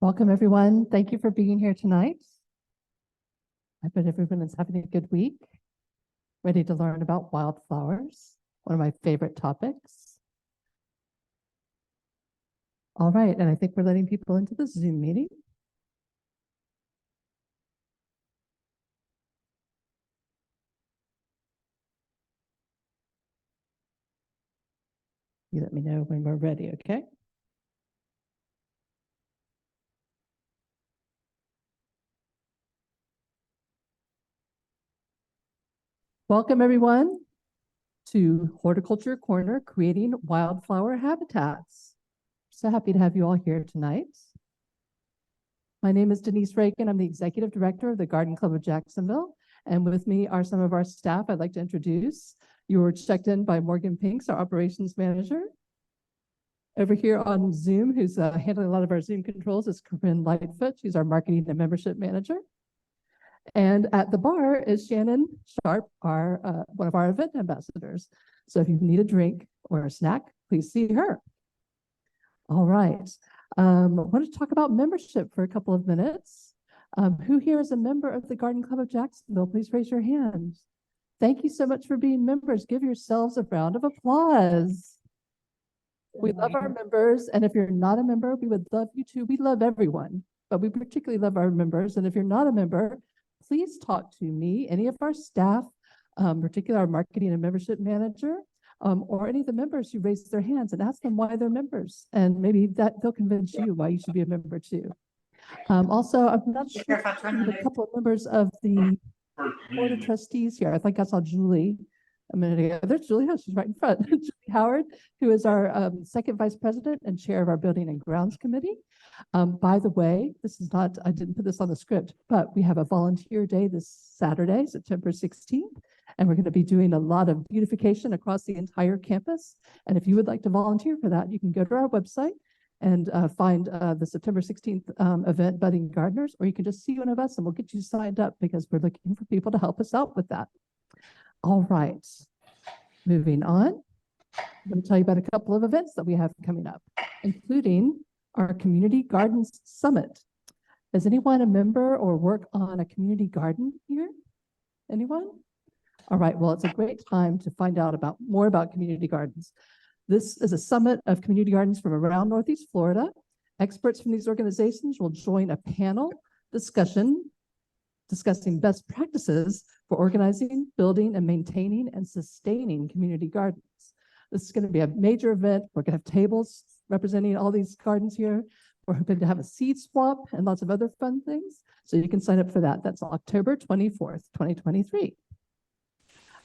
Welcome, everyone. Thank you for being here tonight. I bet everyone is having a good week, ready to learn about wildflowers, one of my favorite topics. All right, and I think we're letting people into the Zoom meeting. You let me know when we're ready, okay? Welcome, everyone, to Horticulture Corner, creating wildflower habitats. So happy to have you all here tonight. My name is Denise Rakin. I'm the Executive Director of the Garden Club of Jacksonville. And with me are some of our staff I'd like to introduce. You were checked in by Morgan Pinks, our Operations Manager. Over here on Zoom, who's handling a lot of our Zoom controls, is Corinne Lightfoot. She's our Marketing and Membership Manager. And at the bar is Shannon Sharp, our one of our event ambassadors. So if you need a drink or a snack, please see her. All right. I want to talk about membership for a couple of minutes. Who here is a member of the Garden Club of Jacksonville? Please raise your hands. Thank you so much for being members. Give yourselves a round of applause. We love our members, and if you're not a member, we would love you too. We love everyone, but we particularly love our members. And if you're not a member, please talk to me, any of our staff, particularly our marketing and membership manager, or any of the members who raised their hands, and ask them why they're members. And maybe that they'll convince you why you should be a member too. Also, I'm not sure, we have a couple of members of the Board of Trustees here. I think I saw Julie a minute ago. There's Julie, she's right in front. Julie Howard, who is our second vice president and chair of our Building and Grounds Committee. By the way, this is not, I didn't put this on the script, but we have a volunteer day this Saturday, September 16th, and we're going to be doing a lot of beautification across the entire campus. And if you would like to volunteer for that, you can go to our website and find the September 16th event, Budding Gardeners, or you can just see one of us and we'll get you signed up because we're looking for people to help us out with that. All right, moving on. I'm going to tell you about a couple of events that we have coming up, including our Community Gardens Summit. Is anyone a member or work on a community garden here? Anyone? All right, well, it's a great time to find out more about community gardens. This is a summit of community gardens from around Northeast Florida. Experts from these organizations will join a panel discussion discussing best practices for organizing, building, and maintaining and sustaining community gardens. This is going to be a major event. We're going to have tables representing all these gardens here. We're hoping to have a seed swap and lots of other fun things. So you can sign up for that. That's October 24th, 2023.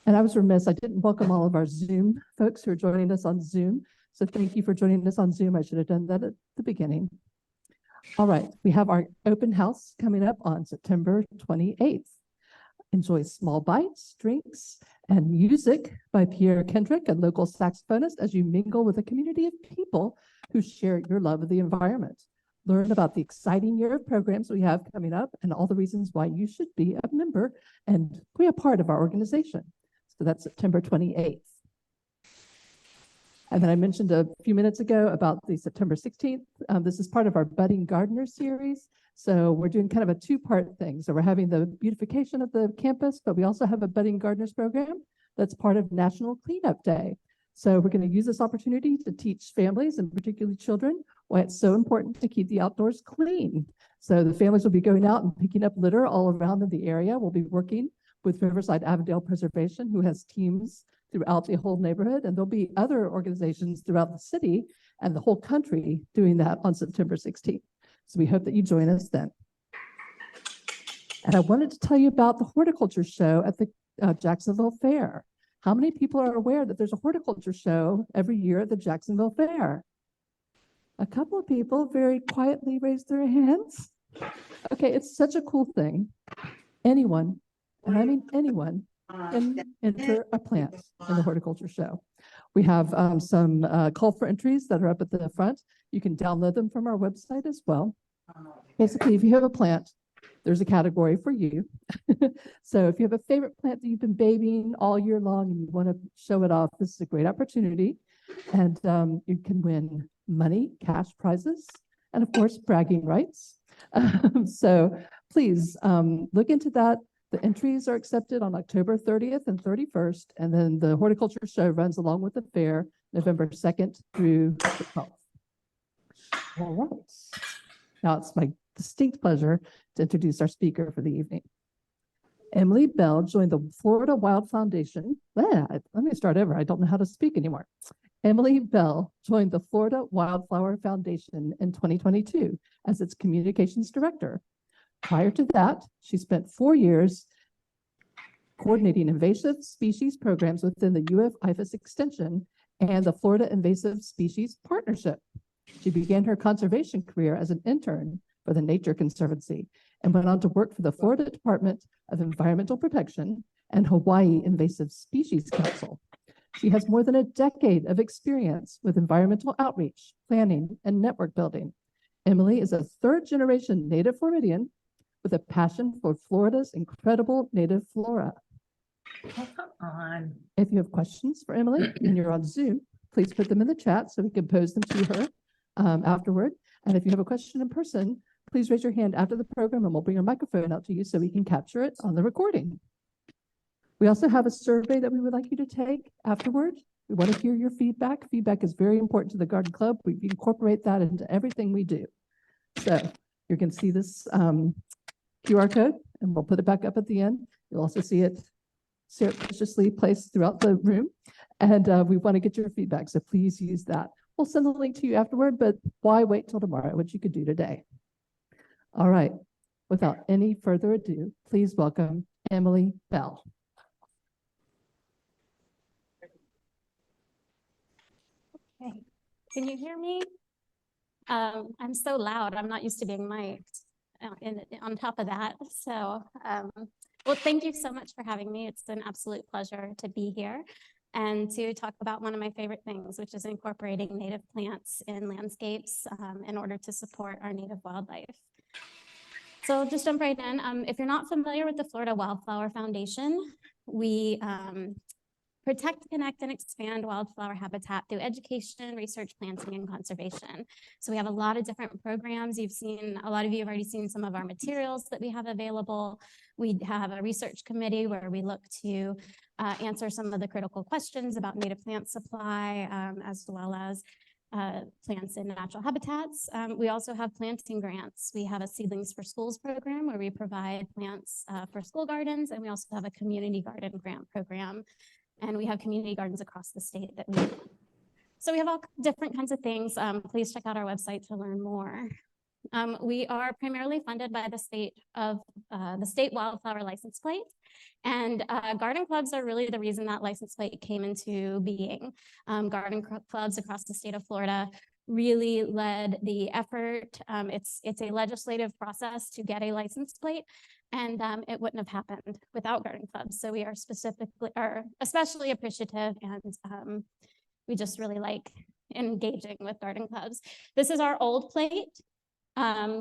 And I was remiss, I didn't welcome all of our Zoom folks who are joining us on Zoom. So thank you for joining us on Zoom. I should have done that at the beginning. All right, we have our open house coming up on September 28th. Enjoy small bites, drinks, and music by Pierre Kendrick, a local saxophonist, as you mingle with a community of people who share your love of the environment. Learn about the exciting year of programs we have coming up and all the reasons why you should be a member and be a part of our organization. So that's September 28th. And then I mentioned a few minutes ago about the September 16th. This is part of our Budding Gardener series. So we're doing kind of a two-part thing. So we're having the beautification of the campus, but we also have a Budding Gardeners program that's part of National Cleanup Day. So we're going to use this opportunity to teach families, and particularly children, why it's so important to keep the outdoors clean. So the families will be going out and picking up litter all around in the area. We'll be working with Riverside Avondale Preservation, who has teams throughout the whole neighborhood, and there'll be other organizations throughout the city and the whole country doing that on September 16th. So we hope that you join us then. And I wanted to tell you about the horticulture show at the Jacksonville Fair. How many people are aware that there's a horticulture show every year at the Jacksonville Fair? A couple of people very quietly raised their hands. Okay, it's such a cool thing. Anyone, and I mean anyone, can enter a plant in the horticulture show. We have some call for entries that are up at the front. You can download them from our website as well. Basically, if you have a plant, there's a category for you. So if you have a favorite plant that you've been babying all year long and you want to show it off, this is a great opportunity. And you can win money, cash prizes, and of course, bragging rights. So please look into that. The entries are accepted on October 30th and 31st, and then the horticulture show runs along with the fair November 2nd through the 12th. All right. Now it's my distinct pleasure to introduce our speaker for the evening. Emily Bell joined the Florida Wildflower Foundation. Let me start over. I don't know how to speak anymore. Emily Bell joined the Florida Wildflower Foundation in 2022 as its communications director. Prior to that, she spent 4 years coordinating invasive species programs within the UF IFAS Extension and the Florida Invasive Species Partnership. She began her conservation career as an intern for the Nature Conservancy and went on to work for the Florida Department of Environmental Protection and Hawaii Invasive Species Council. She has more than a decade of experience with environmental outreach, planning, and network building. Emily is a third-generation native Floridian with a passion for Florida's incredible native flora. Oh, come on. If you have questions for Emily and you're on Zoom, please put them in the chat so we can pose them to her afterward. And if you have a question in person, please raise your hand after the program and we'll bring our microphone out to you so we can capture it on the recording. We also have a survey that we would like you to take afterward. We want to hear your feedback. Feedback is very important to the Garden Club. We incorporate that into everything we do. So you can see this QR code, and we'll put it back up at the end. You'll also see it surreptitiously placed throughout the room. And we want to get your feedback, so please use that. We'll send the link to you afterward, but why wait till tomorrow, which you could do today. All right, without any further ado, please welcome Emily Bell. Okay, can you hear me? I'm so loud, I'm not used to being mic'd on top of that. So, well, thank you so much for having me. It's an absolute pleasure to be here and to talk about one of my favorite things, which is incorporating native plants in landscapes in order to support our native wildlife. So I'll just jump right in. If you're not familiar with the Florida Wildflower Foundation, we protect, connect, and expand wildflower habitat through education, research, planting, and conservation. So we have a lot of different programs. A lot of you have already seen some of our materials that we have available. We have a research committee where we look to answer some of the critical questions about native plant supply, as well as plants in natural habitats. We also have planting grants. We have a Seedlings for Schools program where we provide plants for school gardens, and we also have a community garden grant program. And we have community gardens across the state that we do. So we have all different kinds of things. Please check out our website to learn more. We are primarily funded by the state wildflower license plate. And garden clubs are really the reason that license plate came into being. Garden clubs across the state of Florida really led the effort. It's a legislative process to get a license plate, and it wouldn't have happened without garden clubs. So we are especially appreciative, and we just really like engaging with garden clubs. This is our old plate,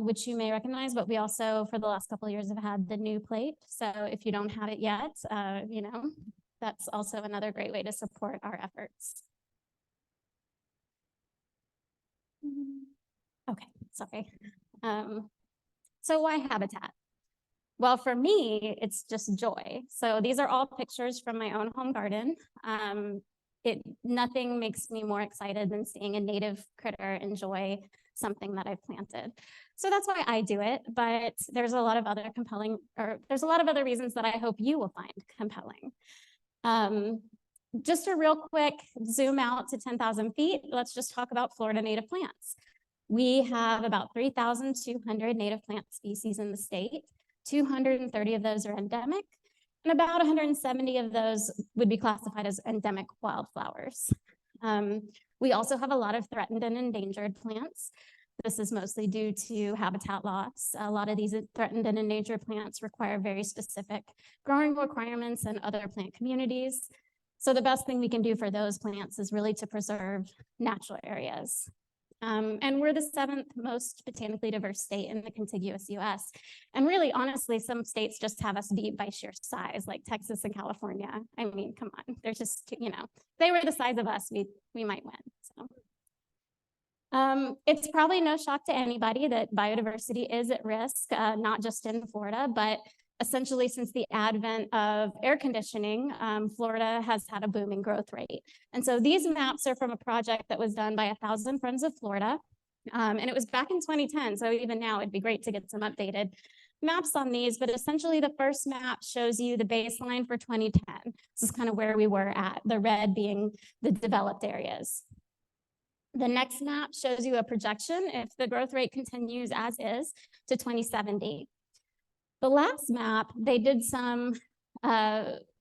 which you may recognize, but we also, for the last couple of years, have had the new plate. So if you don't have it yet, that's also another great way to support our efforts. Okay, sorry. So why habitat? Well, for me, it's just joy. So these are all pictures from my own home garden. Nothing makes me more excited than seeing a native critter enjoy something that I've planted. So that's why I do it, but there's a lot of other other reasons that I hope you will find compelling. Just a real quick zoom out to 10,000 feet. Let's just talk about Florida native plants. We have about 3,200 native plant species in the state. 230 of those are endemic, and about 170 of those would be classified as endemic wildflowers. We also have a lot of threatened and endangered plants. This is mostly due to habitat loss. A lot of these threatened and endangered plants require very specific growing requirements and other plant communities. So the best thing we can do for those plants is really to preserve natural areas. And we're the 7th most botanically diverse state in the contiguous US. And really, honestly, some states just have us beat by sheer size, like Texas and California. I mean, come on, they're just, if they were the size of us, we might win. So It's probably no shock to anybody that biodiversity is at risk, not just in Florida, but essentially since the advent of air conditioning, Florida has had a booming growth rate. And so these maps are from a project that was done by 1,000 Friends of Florida. And it was back in 2010. So even now it'd be great to get some updated maps on these, but essentially the first map shows you the baseline for 2010. This is kind of where we were at, the red being the developed areas. The next map shows you a projection if the growth rate continues as is to 2070. The last map, they did some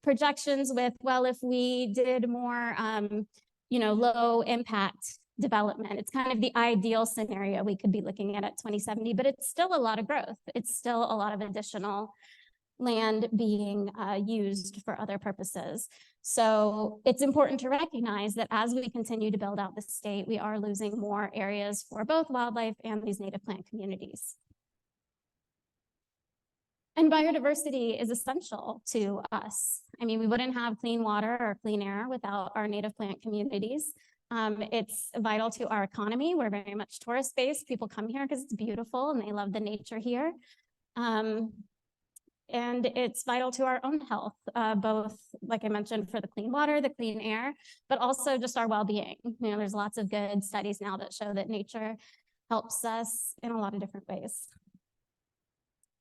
projections with, well, if we did more, low impact development, it's kind of the ideal scenario we could be looking at 2070, but it's still a lot of growth. It's still a lot of additional land being used for other purposes. So it's important to recognize that as we continue to build out the state, we are losing more areas for both wildlife and these native plant communities. And biodiversity is essential to us. I mean, we wouldn't have clean water or clean air without our native plant communities. It's vital to our economy. We're very much tourist-based. People come here because it's beautiful and they love the nature here. And it's vital to our own health, both, like I mentioned, for the clean water, the clean air, but also just our well-being. There's lots of good studies now that show that nature helps us in a lot of different ways.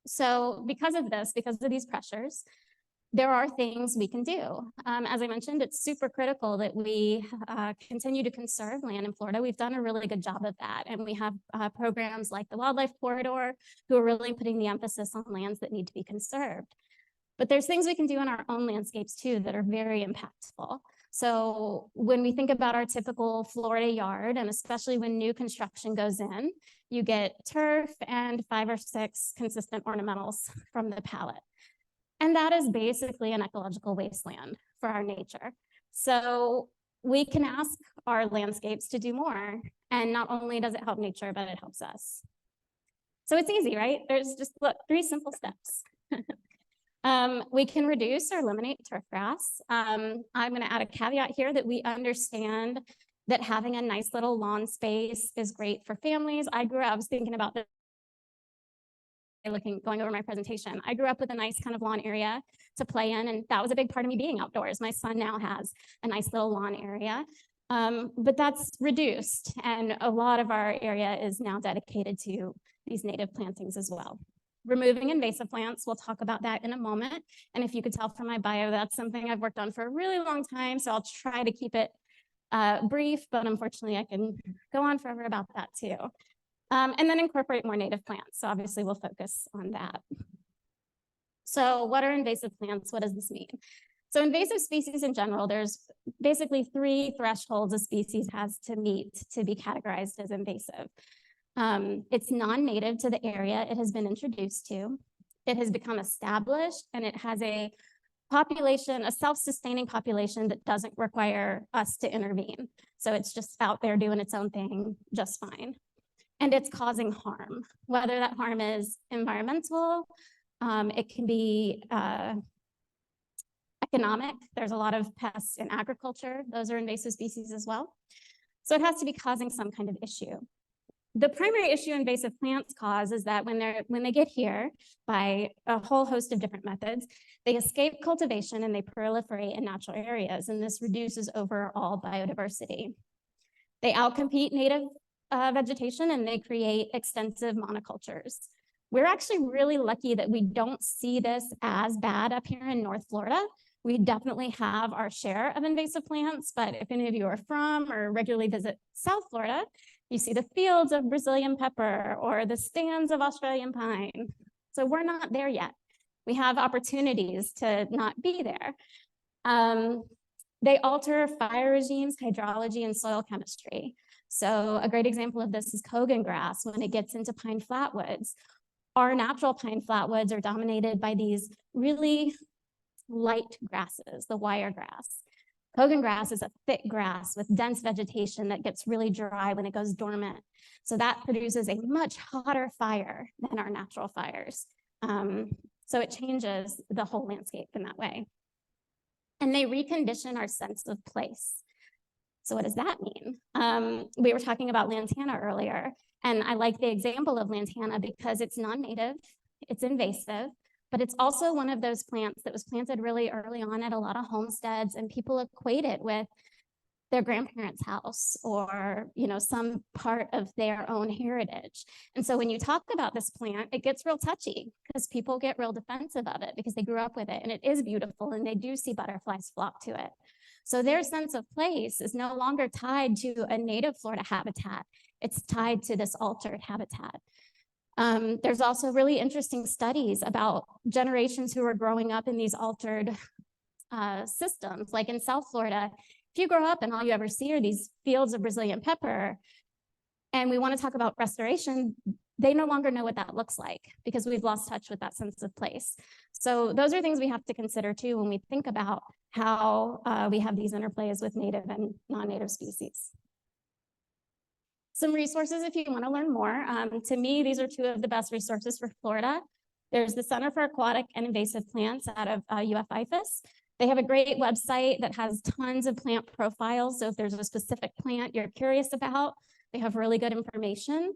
So because of this, because of these pressures, there are things we can do. As I mentioned, it's super critical that we continue to conserve land in Florida. We've done a really good job of that. And we have programs like the Wildlife Corridor who are really putting the emphasis on lands that need to be conserved. But there's things we can do in our own landscapes too that are very impactful. So when we think about our typical Florida yard, and especially when new construction goes in, you get turf and 5 or 6 consistent ornamentals from the palette. And that is basically an ecological wasteland for our nature. So we can ask our landscapes to do more. And not only does it help nature, but it helps us. So it's easy, right? There's just, look, 3 simple steps. We can reduce or eliminate turf grass. I'm going to add a caveat here that we understand that having a nice little lawn space is great for families. I was thinking about this going over my presentation. I grew up with a nice kind of lawn area to play in, and that was a big part of me being outdoors. My son now has a nice little lawn area, but that's reduced, and a lot of our area is now dedicated to these native plantings as well. Removing invasive plants, we'll talk about that in a moment. And if you could tell from my bio, that's something I've worked on for a really long time, so I'll try to keep it brief, but unfortunately I can go on forever about that too. And then incorporate more native plants. So obviously we'll focus on that. So what are invasive plants? What does this mean? So invasive species in general, there's basically 3 thresholds a species has to meet to be categorized as invasive. It's non-native to the area it has been introduced to. It has become established, and it has a population, a self-sustaining population that doesn't require us to intervene. So it's just out there doing its own thing just fine. And it's causing harm, whether that harm is environmental, it can be economic. There's a lot of pests in agriculture. Those are invasive species as well. So it has to be causing some kind of issue. The primary issue invasive plants cause is that when they get here by a whole host of different methods, they escape cultivation and they proliferate in natural areas, and this reduces overall biodiversity. They outcompete native vegetation, and they create extensive monocultures. We're actually really lucky that we don't see this as bad up here in North Florida. We definitely have our share of invasive plants, but if any of you are from or regularly visit South Florida, you see the fields of Brazilian pepper or the stands of Australian pine. So we're not there yet. We have opportunities to not be there. They alter fire regimes, hydrology, and soil chemistry. So a great example of this is Kogan grass when it gets into pine flatwoods. Our natural pine flatwoods are dominated by these really light grasses, the wiregrass. Kogan grass is a thick grass with dense vegetation that gets really dry when it goes dormant. So that produces a much hotter fire than our natural fires. So it changes the whole landscape in that way. And they recondition our sense of place. So what does that mean? We were talking about lantana earlier, and I like the example of lantana because it's non-native, it's invasive, but it's also one of those plants that was planted really early on at a lot of homesteads, and people equate it with their grandparents' house or, some part of their own heritage. And so when you talk about this plant, it gets real touchy because people get real defensive of it because they grew up with it, and it is beautiful, and they do see butterflies flock to it. So their sense of place is no longer tied to a native Florida habitat. It's tied to this altered habitat. There's also really interesting studies about generations who are growing up in these altered systems. Like in South Florida, if you grow up and all you ever see are these fields of Brazilian pepper, and we want to talk about restoration, they no longer know what that looks like because we've lost touch with that sense of place. So those are things we have to consider too when we think about how we have these interplays with native and non-native species. Some resources if you want to learn more. To me, these are two of the best resources for Florida. There's the Center for Aquatic and Invasive Plants out of UF-IFAS. They have a great website that has tons of plant profiles. So if there's a specific plant you're curious about, they have really good information.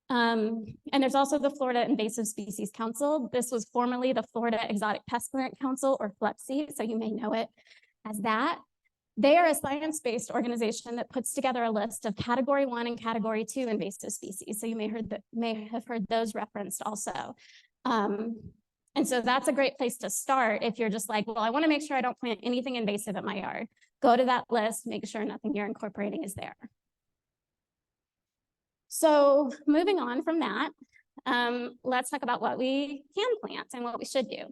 And there's also the Florida Invasive Species Council. This was formerly the Florida Exotic Pest Plant Council, or FLEPSI, so you may know it as that. They are a science-based organization that puts together a list of Category 1 and Category 2 invasive species. So you may have heard those referenced also. And so that's a great place to start if you're just like, well, I want to make sure I don't plant anything invasive in my yard. Go to that list, make sure nothing you're incorporating is there. So moving on from that, let's talk about what we can plant and what we should do.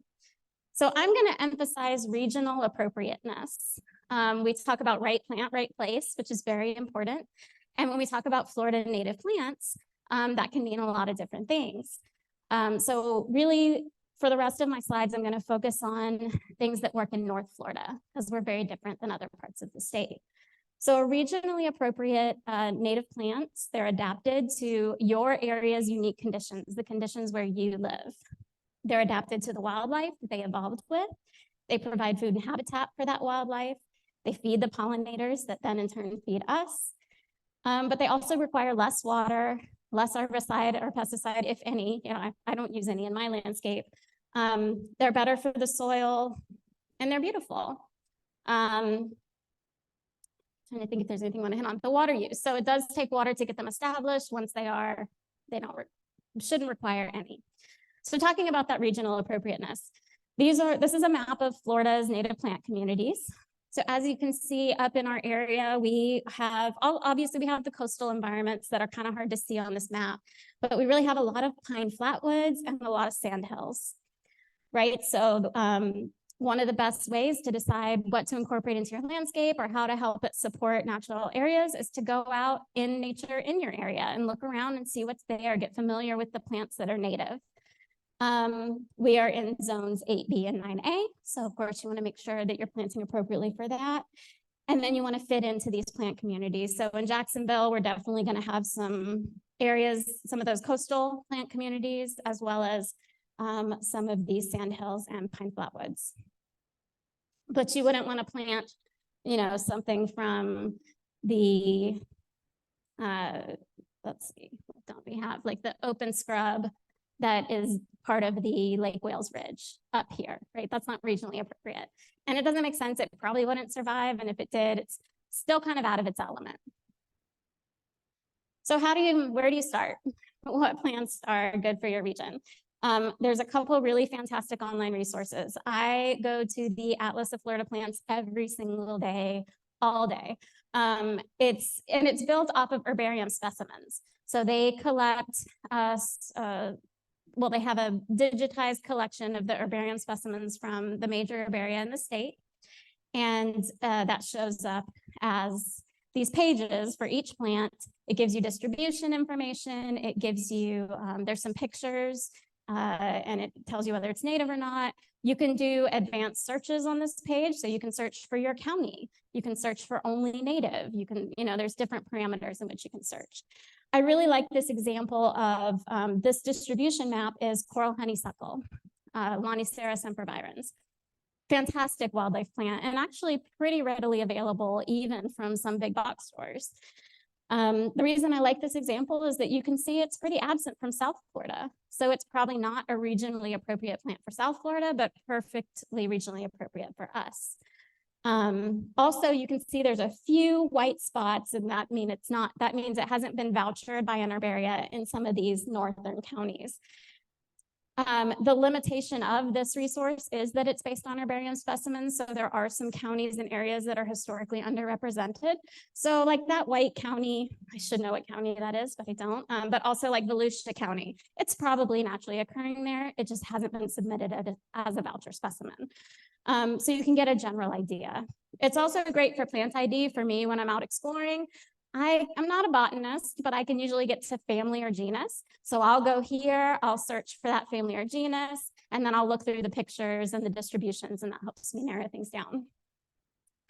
So I'm going to emphasize regional appropriateness. We talk about right plant, right place, which is very important. And when we talk about Florida native plants, that can mean a lot of different things. So really, for the rest of my slides, I'm going to focus on things that work in North Florida because we're very different than other parts of the state. So regionally appropriate native plants, they're adapted to your area's unique conditions, the conditions where you live. They're adapted to the wildlife that they evolved with. They provide food and habitat for that wildlife. They feed the pollinators that then in turn feed us. But they also require less water, less herbicide or pesticide, if any. I don't use any in my landscape. They're better for the soil, and they're beautiful. Trying to think if there's anything I want to hit on. The water use. So it does take water to get them established. Once they shouldn't require any. So talking about that regional appropriateness, this is a map of Florida's native plant communities. So as you can see up in our area, we have, obviously we have the coastal environments that are kind of hard to see on this map, but we really have a lot of pine flatwoods and a lot of sandhills, right? So one of the best ways to decide what to incorporate into your landscape or how to help it support natural areas is to go out in nature in your area and look around and see what's there, get familiar with the plants that are native. We are in zones 8B and 9A. So of course you want to make sure that you're planting appropriately for that. And then you want to fit into these plant communities. So in Jacksonville, we're definitely going to have some areas, some of those coastal plant communities, as well as some of these sandhills and pine flatwoods. But you wouldn't want to plant, something from the, let's see, what don't we have? Like the open scrub that is part of the Lake Wales Ridge up here, right? That's not regionally appropriate. And it doesn't make sense. It probably wouldn't survive. And if it did, it's still kind of out of its element. So where do you start? What plants are good for your region? There's a couple really fantastic online resources. I go to the Atlas of Florida Plants every single day, all day. It's built off of herbarium specimens. So they collect they have a digitized collection of the herbarium specimens from the major herbaria in the state. And that shows up as these pages for each plant. It gives you distribution information. It gives you, there's some pictures, and it tells you whether it's native or not. You can do advanced searches on this page. So you can search for your county. You can search for only native. You can, there's different parameters in which you can search. I really like this example of this distribution map is coral honeysuckle, Lonicera sempervirens. fantastic wildlife plant and actually pretty readily available even from some big box stores. The reason I like this example is that you can see it's pretty absent from South Florida. So it's probably not a regionally appropriate plant for South Florida, but perfectly regionally appropriate for us. Also, you can see there's a few white spots, and that means it hasn't been vouchered by an herbaria in some of these northern counties. The limitation of this resource is that it's based on herbarium specimens. So there are some counties and areas that are historically underrepresented. So like that White County, I should know what county that is, but I don't. But also like Volusia County, it's probably naturally occurring there. It just hasn't been submitted as a voucher specimen. So you can get a general idea. It's also great for plant ID for me when I'm out exploring. I'm not a botanist, but I can usually get to family or genus. So I'll go here, I'll search for that family or genus, and then I'll look through the pictures and the distributions, and that helps me narrow things down.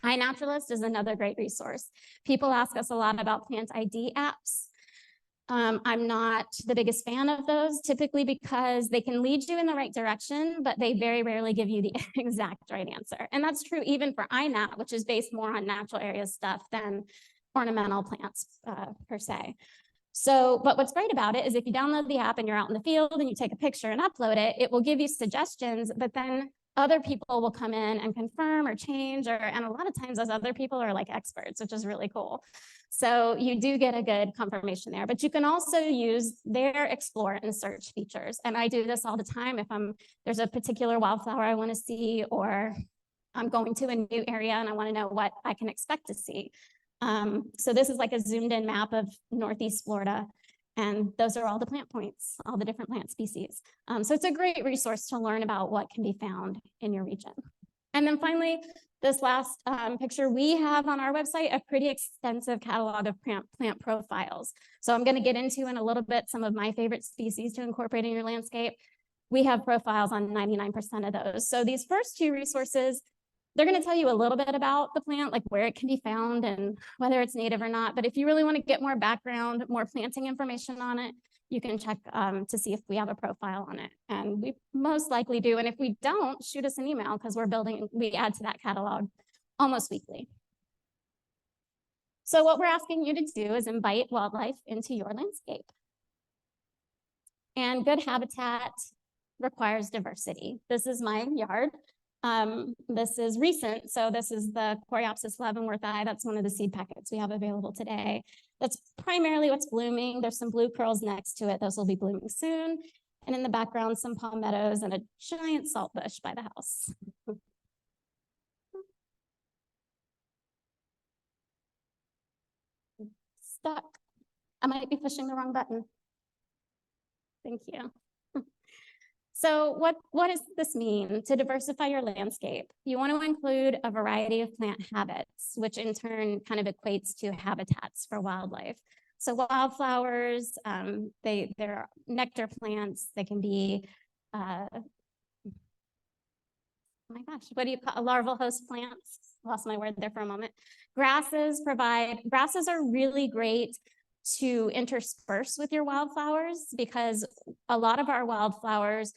iNaturalist is another great resource. People ask us a lot about plant ID apps. I'm not the biggest fan of those, typically because they can lead you in the right direction, but they very rarely give you the exact right answer. And that's true even for iNat, which is based more on natural area stuff than ornamental plants per se. So, but what's great about it is if you download the app and you're out in the field and you take a picture and upload it, it will give you suggestions, but then other people will come in and confirm or change, and a lot of times those other people are like experts, which is really cool. So you do get a good confirmation there, but you can also use their explore and search features. And I do this all the time if there's a particular wildflower I want to see, or I'm going to a new area and I want to know what I can expect to see. So this is like a zoomed in map of Northeast Florida, and those are all the plant points, all the different plant species. So it's a great resource to learn about what can be found in your region. And then finally, this last picture, we have on our website a pretty extensive catalog of plant profiles. So I'm going to get into in a little bit some of my favorite species to incorporate in your landscape. We have profiles on 99% of those. So these first two resources, they're going to tell you a little bit about the plant, like where it can be found and whether it's native or not. But if you really want to get more background, more planting information on it, you can check to see if we have a profile on it. And we most likely do. And if we don't, shoot us an email, because we add to that catalog almost weekly. So what we're asking you to do is invite wildlife into your landscape. And good habitat requires diversity. This is my yard. This is recent. So this is the Coreopsis leavenworthi. That's one of the seed packets we have available today. That's primarily what's blooming. There's some blue curls next to it. Those will be blooming soon. And in the background, some palmettos and a giant salt bush by the house. Stuck. I might be pushing the wrong button. Thank you. So what does this mean to diversify your landscape? You want to include a variety of plant habits, which in turn kind of equates to habitats for wildlife. So wildflowers, they're nectar plants. They can be, oh my gosh, what do you call larval host plants? Lost my word there for a moment. Grasses are really great to intersperse with your wildflowers, because a lot of our wildflowers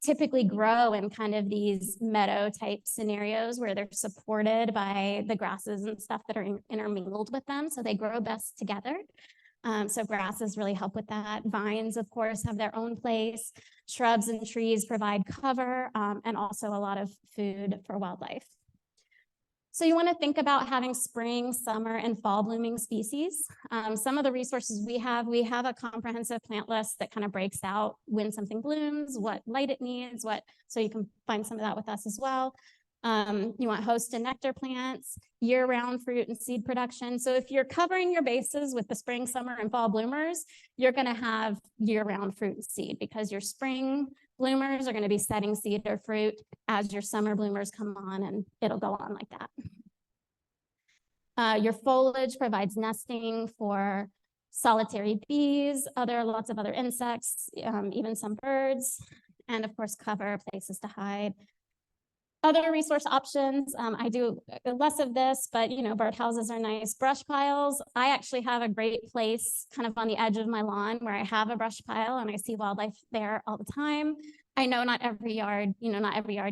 typically grow in kind of these meadow type scenarios where they're supported by the grasses and stuff that are intermingled with them. So they grow best together. So grasses really help with that. Vines, of course, have their own place. Shrubs and trees provide cover and also a lot of food for wildlife. So you want to think about having spring, summer, and fall blooming species. Some of the resources we have a comprehensive plant list that kind of breaks out when something blooms, what light it needs, so you can find some of that with us as well. You want host and nectar plants, year-round fruit and seed production. So if you're covering your bases with the spring, summer, and fall bloomers, you're going to have year-round fruit and seed, because your spring bloomers are going to be setting seed or fruit as your summer bloomers come on, and it'll go on like that. Your foliage provides nesting for solitary bees, lots of other insects, even some birds, and of course cover, places to hide. Other resource options, I do less of this, but birdhouses are nice. Brush piles, I actually have a great place kind of on the edge of my lawn where I have a brush pile and I see wildlife there all the time. I know not every yard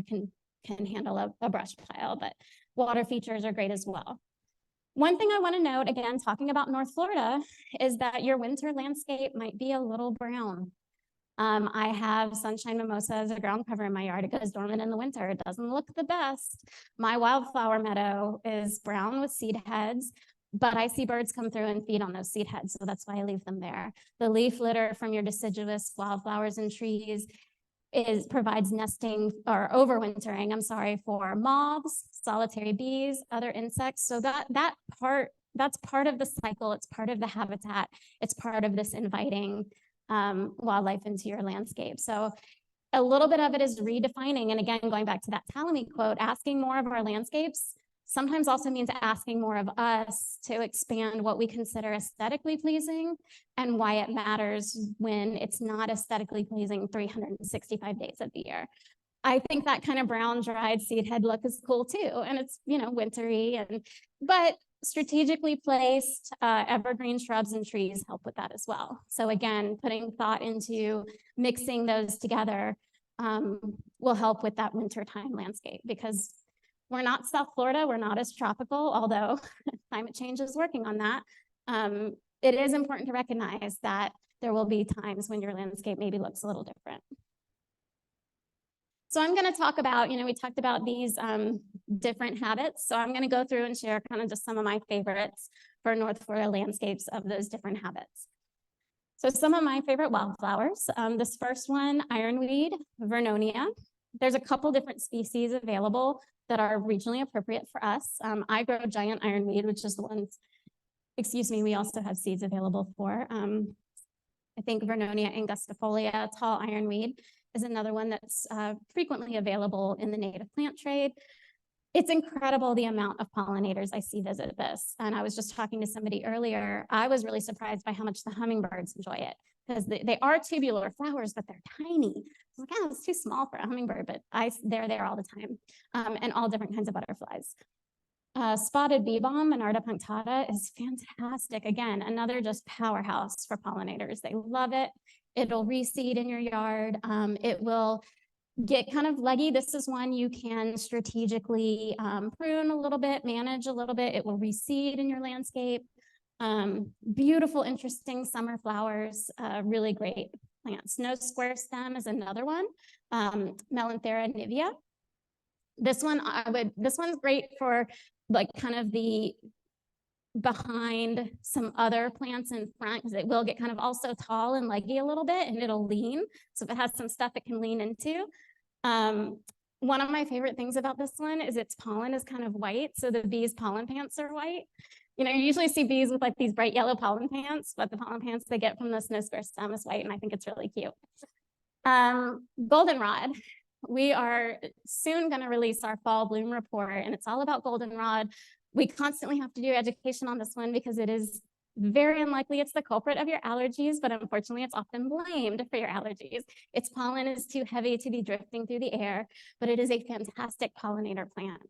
can can handle a brush pile, but water features are great as well. One thing I want to note, again, talking about North Florida, is that your winter landscape might be a little brown. I have sunshine mimosa as a ground cover in my yard. It goes dormant in the winter. It doesn't look the best. My wildflower meadow is brown with seed heads, but I see birds come through and feed on those seed heads, so that's why I leave them there. The leaf litter from your deciduous wildflowers and trees provides nesting or overwintering, I'm sorry, for moths, solitary bees, other insects. So that's part of the cycle. It's part of the habitat. It's part of this inviting wildlife into your landscape. So a little bit of it is redefining. And again, going back to that Talamy quote, asking more of our landscapes sometimes also means asking more of us to expand what we consider aesthetically pleasing and why it matters when it's not aesthetically pleasing 365 days of the year. I think that kind of brown dried seed head look is cool too. And it's, you know, wintry, but strategically placed evergreen shrubs and trees help with that as well. So again, putting thought into mixing those together will help with that wintertime landscape, because we're not South Florida, we're not as tropical, although climate change is working on that. It is important to recognize that there will be times when your landscape maybe looks a little different. So I'm going to talk about, we talked about these different habits. So I'm going to go through and share kind of just some of my favorites for North Florida landscapes of those different habits. So some of my favorite wildflowers, this first one, ironweed, Vernonia. There's a couple different species available that are regionally appropriate for us. I grow giant ironweed, which is the ones, we also have seeds available for. I think Vernonia angustifolia, tall ironweed, is another one that's frequently available in the native plant trade. It's incredible the amount of pollinators I see visit this. And I was just talking to somebody earlier. I was really surprised by how much the hummingbirds enjoy it, because they are tubular flowers, but they're tiny. I was like, oh, it's too small for a hummingbird, but they're there all the time, and all different kinds of butterflies. Spotted bee balm, Monarda punctata, is fantastic. Again, another just powerhouse for pollinators. They love it. It'll reseed in your yard. It will get kind of leggy. This is one you can strategically prune a little bit, manage a little bit. It will reseed in your landscape. Beautiful, interesting summer flowers, really great plants. No square stem is another one, Melanthera nivea. This one's great for like kind of the behind some other plants in front, because it will get kind of also tall and leggy a little bit, and it'll lean. So if it has some stuff it can lean into. One of my favorite things about this one is its pollen is kind of white. So the bees' pollen pants are white. You usually see bees with like these bright yellow pollen pants, but the pollen pants they get from this no square stem is white, and I think it's really cute. Goldenrod. We are soon going to release our fall bloom report, and it's all about goldenrod. We constantly have to do education on this one because it is very unlikely it's the culprit of your allergies, but unfortunately it's often blamed for your allergies. Its pollen is too heavy to be drifting through the air, but it is a fantastic pollinator plant.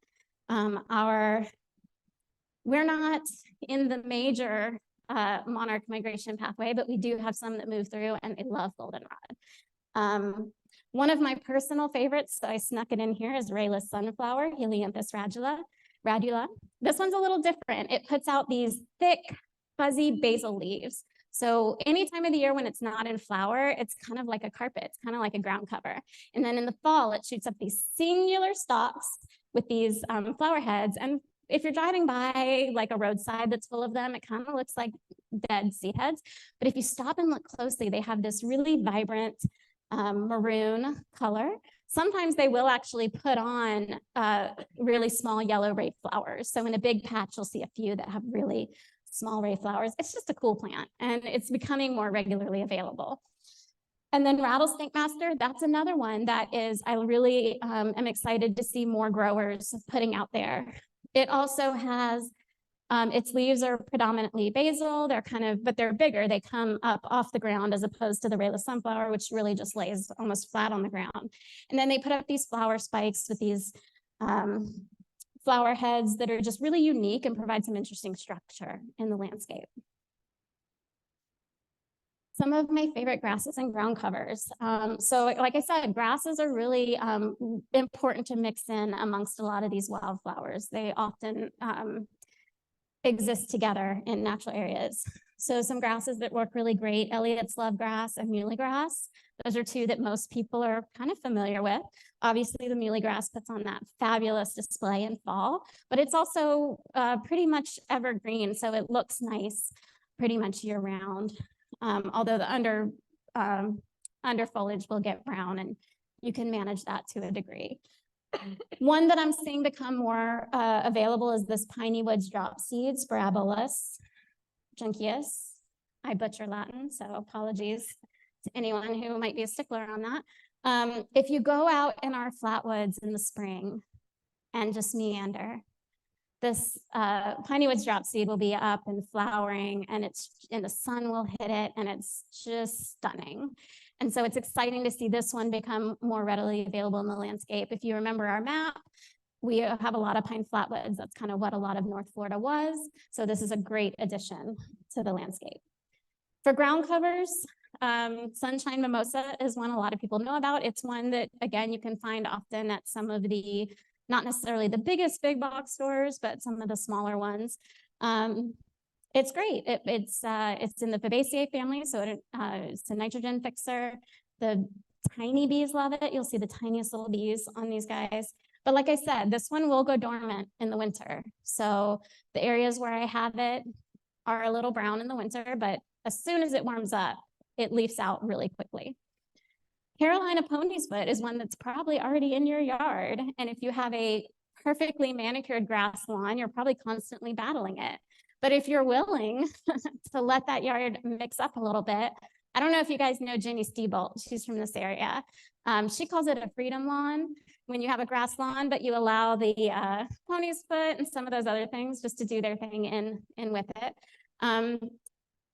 We're not in the major monarch migration pathway, but we do have some that move through, and they love goldenrod. One of my personal favorites, so I snuck it in here, is rayless sunflower, Helianthus radula. This one's a little different. It puts out these thick, fuzzy basal leaves. So any time of the year when it's not in flower, it's kind of like a carpet. It's kind of like a ground cover. And then in the fall, it shoots up these singular stalks with these flower heads. And if you're driving by like a roadside that's full of them, it kind of looks like dead seed heads. But if you stop and look closely, they have this really vibrant maroon color. Sometimes they will actually put on really small yellow ray flowers. So in a big patch, you'll see a few that have really small ray flowers. It's just a cool plant, and it's becoming more regularly available. And then rattlesnake master, that's another one that is, I really am excited to see more growers putting out there. It also has, its leaves are predominantly basal. But they're bigger. They come up off the ground as opposed to the rayless sunflower, which really just lays almost flat on the ground. And then they put up these flower spikes with these flower heads that are just really unique and provide some interesting structure in the landscape. Some of my favorite grasses and ground covers. So like I said, grasses are really important to mix in amongst a lot of these wildflowers. They often exist together in natural areas. So some grasses that work really great, Elliott's love grass and muley grass. Those are two that most people are kind of familiar with. Obviously, the muley grass puts on that fabulous display in fall, but it's also pretty much evergreen, so it looks nice pretty much year round. Although the under foliage will get brown, and you can manage that to a degree. One that I'm seeing become more available is this piney woods drop seed, Spirabolus junceus. I butcher Latin, so apologies to anyone who might be a stickler on that. If you go out in our flatwoods in the spring and just meander, this piney woods drop seed will be up and flowering, and the sun will hit it, and it's just stunning. And so it's exciting to see this one become more readily available in the landscape. If you remember our map, we have a lot of pine flatwoods. That's kind of what a lot of North Florida was. So this is a great addition to the landscape. For ground covers, sunshine mimosa is one a lot of people know about. It's one that, again, you can find often at some of the, not necessarily the biggest big box stores, but some of the smaller ones. It's great. It's in the Fabaceae family, so it's a nitrogen fixer. The tiny bees love it. You'll see the tiniest little bees on these guys. But like I said, this one will go dormant in the winter. So the areas where I have it are a little brown in the winter, but as soon as it warms up, it leaves out really quickly. Carolina pony's foot is one that's probably already in your yard. And if you have a perfectly manicured grass lawn, you're probably constantly battling it. But if you're willing to let that yard mix up a little bit, I don't know if you guys know Jenny Stiebolt. She's from this area. She calls it a freedom lawn when you have a grass lawn, but you allow the pony's foot and some of those other things just to do their thing in with it.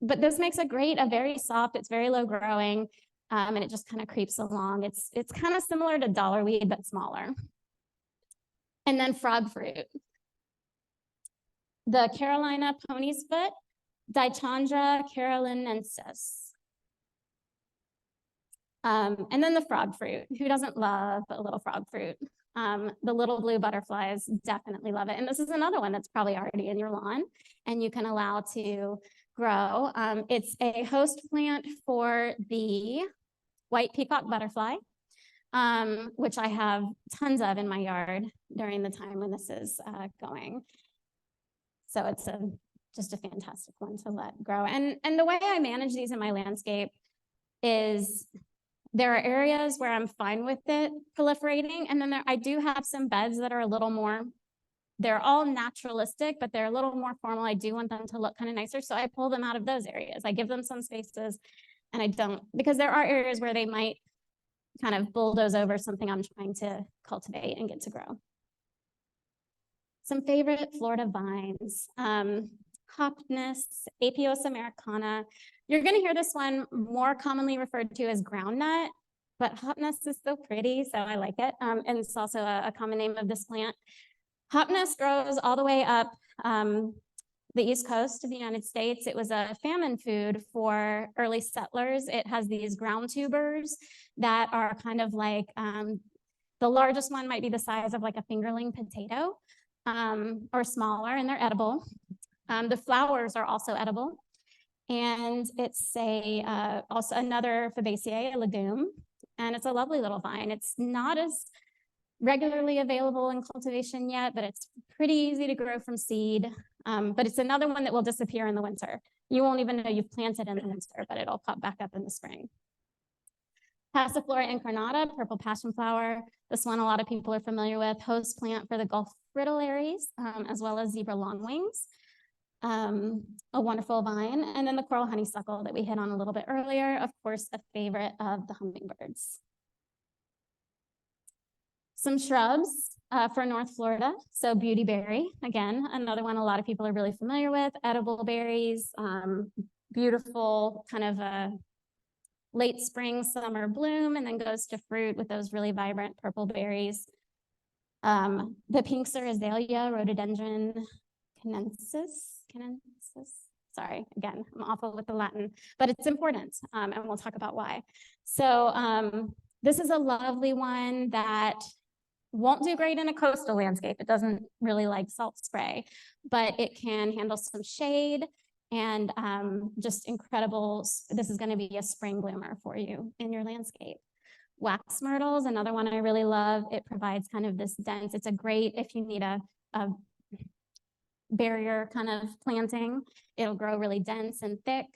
But this makes a very soft, it's very low growing, and it just kind of creeps along. It's kind of similar to dollarweed, but smaller. And then frog fruit. The Carolina pony's foot, Dichandra carolinensis. And then the frog fruit. Who doesn't love a little frog fruit? The little blue butterflies definitely love it. And this is another one that's probably already in your lawn and you can allow to grow. It's a host plant for the white peacock butterfly, which I have tons of in my yard during the time when this is going. So it's just a fantastic one to let grow. And the way I manage these in my landscape is there are areas where I'm fine with it proliferating. And then I do have some beds that are a little more, they're all naturalistic, but they're a little more formal. I do want them to look kind of nicer. So I pull them out of those areas. I give them some spaces and I don't, because there are areas where they might kind of bulldoze over something I'm trying to cultivate and get to grow. Some favorite Florida vines, Hopness, Apios americana. You're going to hear this one more commonly referred to as groundnut, but Hopness is so pretty, so I like it. And it's also a common name of this plant. Hopness grows all the way up the east coast of the United States. It was a famine food for early settlers. It has these ground tubers that are kind of like, the largest one might be the size of like a fingerling potato, or smaller, and they're edible. The flowers are also edible. And it's also another Fabaceae, a legume, and it's a lovely little vine. It's not as regularly available in cultivation yet, but it's pretty easy to grow from seed. But it's another one that will disappear in the winter. You won't even know you've planted in the winter, but it'll pop back up in the spring. Passiflora incarnata, purple passion flower. This one a lot of people are familiar with, host plant for the Gulf fritillaries, as well as zebra longwings. A wonderful vine. And then the coral honeysuckle that we hit on a little bit earlier, of course, a favorite of the hummingbirds. Some shrubs for North Florida. So beautyberry, again, another one a lot of people are really familiar with. Edible berries, beautiful kind of a late spring, summer bloom, and then goes to fruit with those really vibrant purple berries. The pinks are azalea, rhododendron, canensis, Sorry, again, I'm awful with the Latin, but it's important, and we'll talk about why. So this is a lovely one that won't do great in a coastal landscape. It doesn't really like salt spray, but it can handle some shade and just incredible. This is going to be a spring bloomer for you in your landscape. Wax myrtle is another one I really love. It provides kind of this dense, it's a great if you need a barrier kind of planting. It'll grow really dense and thick.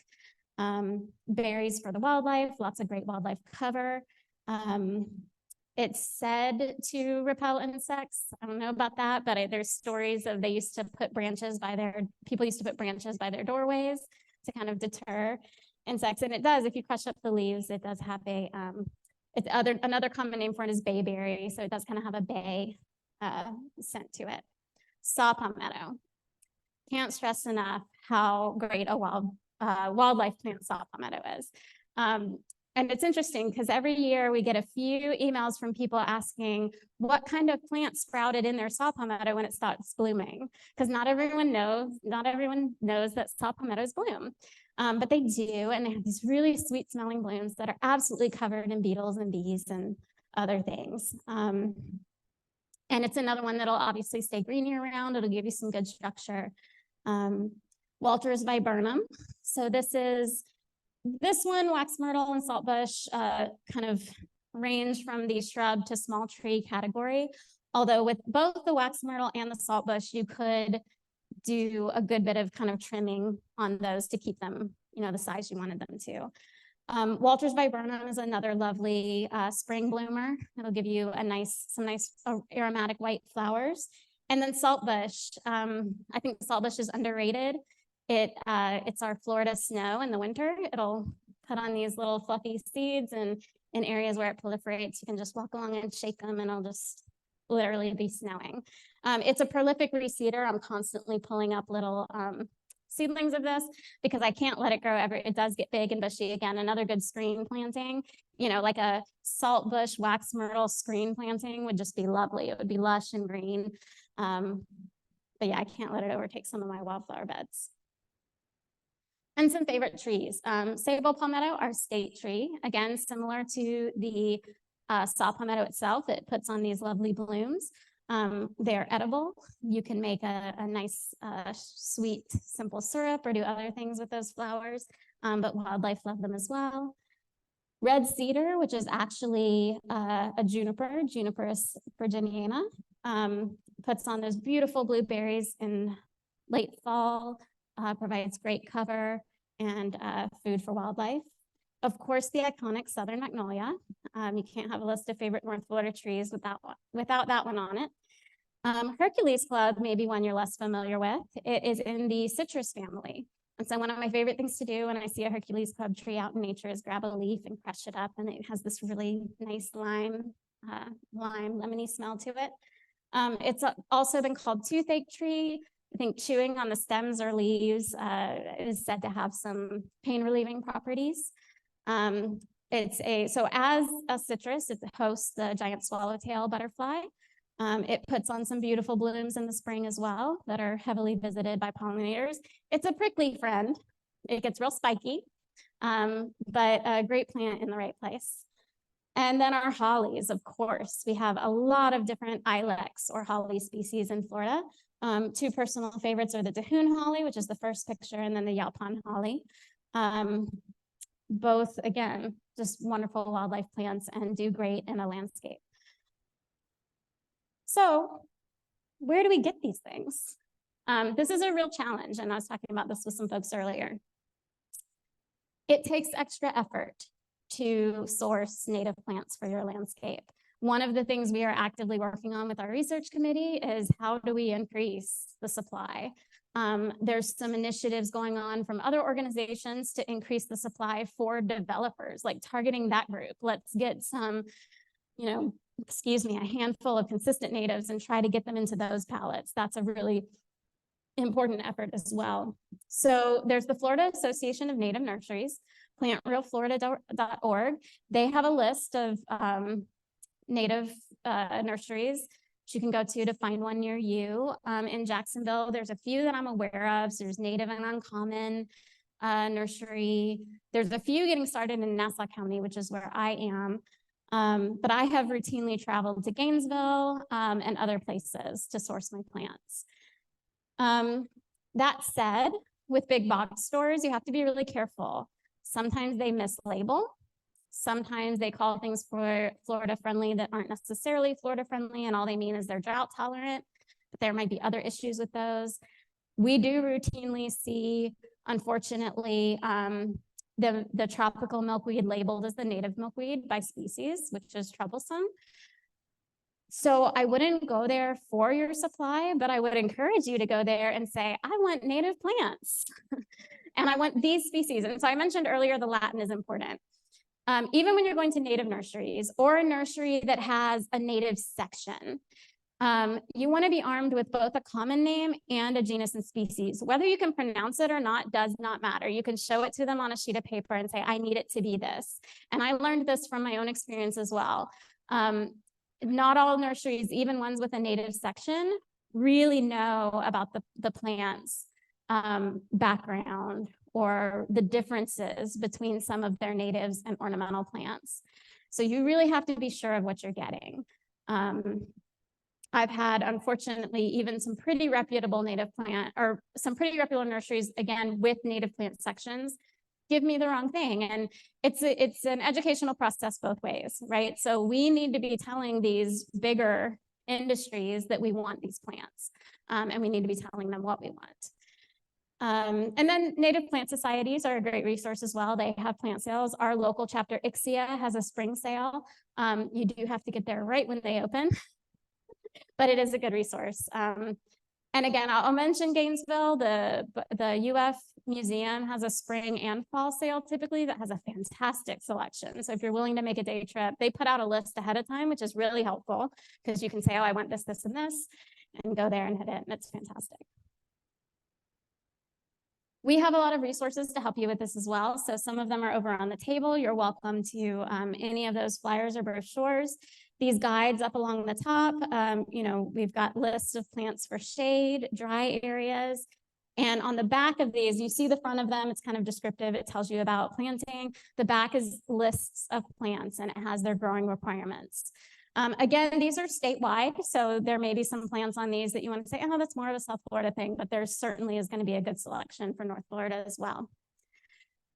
Berries for the wildlife, lots of great wildlife cover. It's said to repel insects. I don't know about that, but there's stories of people used to put branches by their doorways to kind of deter insects. And it does, if you crush up the leaves, it does have another common name for it is bayberry. So it does kind of have a bay scent to it. Saw palmetto. Can't stress enough how great a wildlife plant saw palmetto is. And it's interesting because every year we get a few emails from people asking what kind of plant sprouted in their saw palmetto when it starts blooming. Because not everyone knows that saw palmettos bloom. But they do, and they have these really sweet smelling blooms that are absolutely covered in beetles and bees and other things. And it's another one that'll obviously stay green year round. It'll give you some good structure. Walter's viburnum. So this one, wax myrtle and saltbush kind of range from the shrub to small tree category. Although with both the wax myrtle and the saltbush, you could do a good bit of kind of trimming on those to keep them, the size you wanted them to. Walter's viburnum is another lovely spring bloomer. It'll give you some nice aromatic white flowers. And then saltbush. I think saltbush is underrated. It's our Florida snow in the winter. It'll put on these little fluffy seeds, and in areas where it proliferates, you can just walk along and shake them and it'll just literally be snowing. It's a prolific reseeder. I'm constantly pulling up little seedlings of this because I can't let it grow ever. It does get big and bushy. Again, another good screen planting, like a saltbush, wax myrtle screen planting would just be lovely. It would be lush and green. But yeah, I can't let it overtake some of my wildflower beds. And some favorite trees. Sable palmetto, our state tree. Again, similar to the saw palmetto itself, it puts on these lovely blooms. They're edible. You can make a nice, sweet, simple syrup or do other things with those flowers, but wildlife love them as well. Red cedar, which is actually a juniper, Juniperus virginiana, puts on those beautiful blueberries in late fall, provides great cover and food for wildlife. Of course, the iconic Southern magnolia. You can't have a list of favorite North Florida trees without that one on it. Hercules club may be one you're less familiar with. It is in the citrus family. And so one of my favorite things to do when I see a Hercules club tree out in nature is grab a leaf and crush it up. And it has this really nice lemony smell to it. It's also been called toothache tree. I think chewing on the stems or leaves is said to have some pain relieving properties. So as a citrus, it hosts the giant swallowtail butterfly. It puts on some beautiful blooms in the spring as well that are heavily visited by pollinators. It's a prickly friend. It gets real spiky, but a great plant in the right place. And then our hollies, of course. We have a lot of different ilex or holly species in Florida. Two personal favorites are the Dahoon holly, which is the first picture, and then the Yalpon holly. Both, again, just wonderful wildlife plants and do great in a landscape. So where do we get these things? This is a real challenge, and I was talking about this with some folks earlier. It takes extra effort to source native plants for your landscape. One of the things we are actively working on with our research committee is how do we increase the supply? There's some initiatives going on from other organizations to increase the supply for developers, like targeting that group. Let's get some, a handful of consistent natives and try to get them into those pallets. That's a really important effort as well. So there's the Florida Association of Native Nurseries, plantrealflorida.org. They have a list of native nurseries you can go to find one near you. In Jacksonville, there's a few that I'm aware of. So there's Native and Uncommon Nursery. There's a few getting started in Nassau County, which is where I am. But I have routinely traveled to Gainesville and other places to source my plants. That said, with big box stores, you have to be really careful. Sometimes they mislabel. Sometimes they call things for Florida friendly that aren't necessarily Florida friendly, and all they mean is they're drought tolerant, but there might be other issues with those. We do routinely see, unfortunately, the tropical milkweed labeled as the native milkweed by species, which is troublesome. So I wouldn't go there for your supply, but I would encourage you to go there and say, I want native plants and I want these species. And so I mentioned earlier, the Latin is important. Even when you're going to native nurseries or a nursery that has a native section, you want to be armed with both a common name and a genus and species. Whether you can pronounce it or not does not matter. You can show it to them on a sheet of paper and say, I need it to be this. And I learned this from my own experience as well. Not all nurseries, even ones with a native section, really know about the plant's background or the differences between some of their natives and ornamental plants. So you really have to be sure of what you're getting. I've had, unfortunately, even some pretty reputable native plant or some pretty reputable nurseries, again, with native plant sections, give me the wrong thing. And it's an educational process both ways, right? So we need to be telling these bigger industries that we want these plants, and we need to be telling them what we want. And then native plant societies are a great resource as well. They have plant sales. Our local chapter, Ixia, has a spring sale. You do have to get there right when they open, but it is a good resource. And again, I'll mention Gainesville. The UF Museum has a spring and fall sale typically that has a fantastic selection. So if you're willing to make a day trip, they put out a list ahead of time, which is really helpful because you can say, oh, I want this, this, and this, and go there and hit it, and it's fantastic. We have a lot of resources to help you with this as well. So some of them are over on the table. You're welcome to any of those flyers or brochures. These guides up along the top, we've got lists of plants for shade, dry areas. And on the back of these, you see the front of them, it's kind of descriptive. It tells you about planting. The back is lists of plants and it has their growing requirements. Again, these are statewide, so there may be some plants on these that you want to say, oh, that's more of a South Florida thing, but there certainly is going to be a good selection for North Florida as well.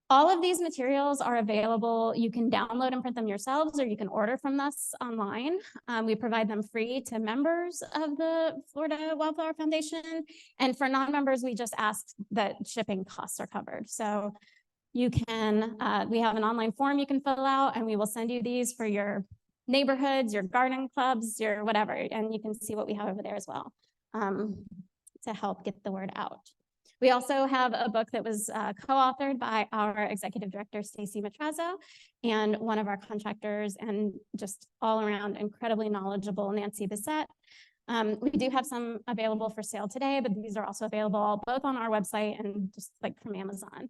All of these materials are available. You can download and print them yourselves, or you can order from us online. We provide them free to members of the Florida Wildflower Foundation. And for non-members, we just ask that shipping costs are covered. So you can, we have an online form you can fill out, and we will send you these for your neighborhoods, your garden clubs, your whatever, and you can see what we have over there as well to help get the word out. We also have a book that was co-authored by our executive director, Stacy Matrazzo, and one of our contractors and just all around incredibly knowledgeable, Nancy Bissett. We do have some available for sale today, but these are also available both on our website and just like from Amazon.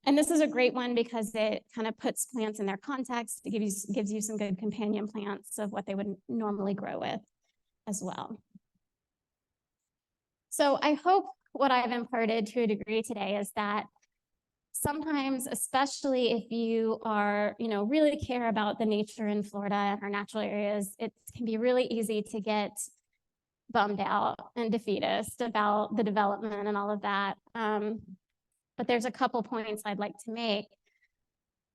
And this is a great one because it kind of puts plants in their context. It gives you some good companion plants of what they would normally grow with as well. So I hope what I've imparted to a degree today is that sometimes, especially if you are, really care about the nature in Florida and our natural areas, it can be really easy to get bummed out and defeatist about the development and all of that. But there's a couple points I'd like to make.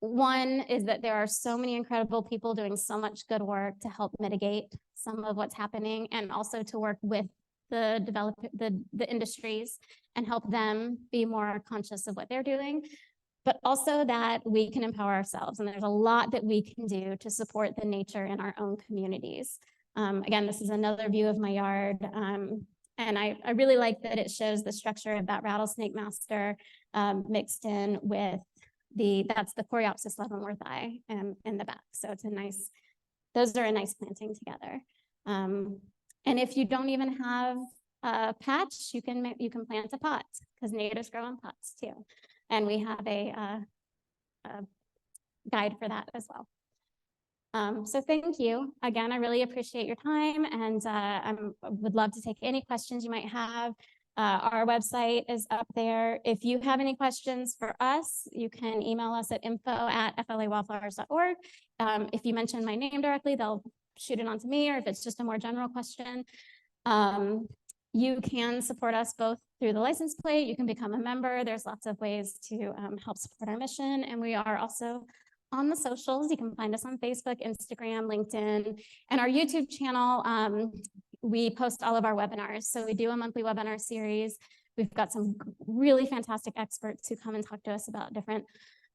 One is that there are so many incredible people doing so much good work to help mitigate some of what's happening, and also to work with the industries and help them be more conscious of what they're doing, but also that we can empower ourselves. And there's a lot that we can do to support the nature in our own communities. Again, this is another view of my yard. And I really like that it shows the structure of that rattlesnake master mixed in with that's the Coreopsis leavenworthii in the back. So it's those are a nice planting together. And if you don't even have a patch, you can plant a pot because natives grow in pots too. And we have a guide for that as well. So thank you. Again, I really appreciate your time, and I would love to take any questions you might have. Our website is up there. If you have any questions for us, you can email us at info@flawildflowers.org. If you mention my name directly, they'll shoot it on to me, or if it's just a more general question. You can support us both through the license plate. You can become a member. There's lots of ways to help support our mission. And we are also on the socials. You can find us on Facebook, Instagram, LinkedIn, and our YouTube channel. We post all of our webinars. So we do a monthly webinar series. We've got some really fantastic experts who come and talk to us about different